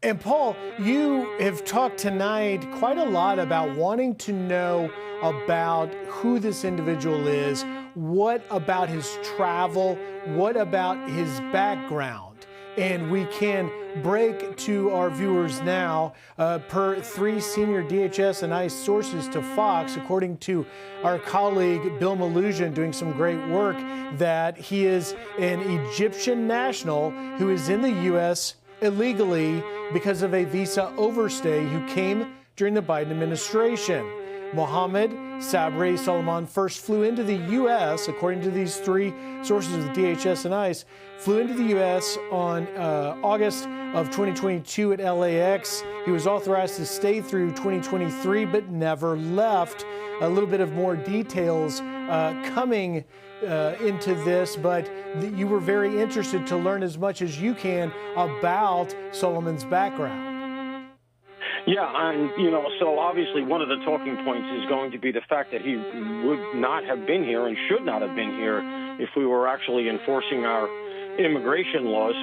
And Paul, you have talked tonight quite a lot about wanting to know about who this individual is, what about his travel, what about his background. And we can break to our viewers now, per 3 senior DHS and ICE sources to Fox, according to our colleague Bill Malusian doing some great work, that he is an Egyptian national who is in the U.S. illegally because of a visa overstay who came during the Biden administration. Mohamed Soliman first flew into the U.S., according to these 3 sources of the DHS and ICE, flew into the U.S. on August of 2022 at LAX. He was authorized to stay through 2023, but never left. A little bit of more details coming into this, but you were very interested to learn as much as you can about Soliman's background. Yeah, and, so obviously one of the talking points is going to be the fact that he would not have been here and should not have been here if we were actually enforcing our immigration laws.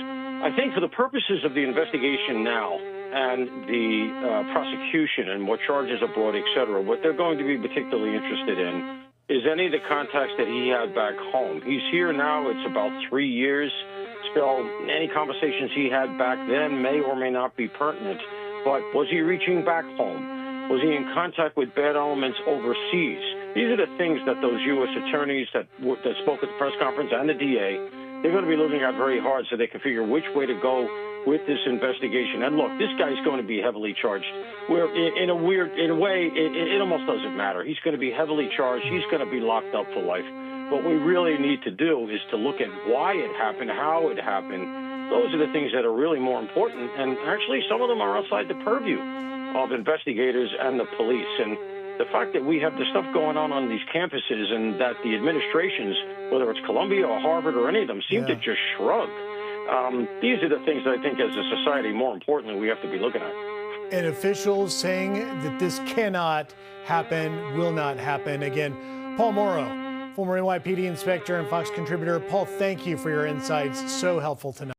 I think for the purposes of the investigation now and the prosecution and what charges are brought, et cetera, what they're going to be particularly interested in is any of the contacts that he had back home. He's here now. It's about 3 years. So any conversations he had back then may or may not be pertinent. But was he reaching back home? Was he in contact with bad elements overseas? These are the things that those U.S. attorneys that spoke at the press conference and the DA, they're going to be looking at very hard so they can figure which way to go with this investigation. And look, this guy's going to be heavily charged. Where in a way, it almost doesn't matter. He's going to be heavily charged. He's going to be locked up for life. What we really need to do is to look at why it happened, how it happened. Those are the things that are really more important, and actually some of them are outside the purview of investigators and the police. And the fact that we have the stuff going on these campuses and that the administrations, whether it's Columbia or Harvard or any of them, seem to just shrug. These are the things that I think as a society, more importantly, we have to be looking at. And officials saying that this cannot happen, will not happen. Again, Paul Morrow, former NYPD inspector and Fox contributor. Paul, thank you for your insights. So helpful tonight.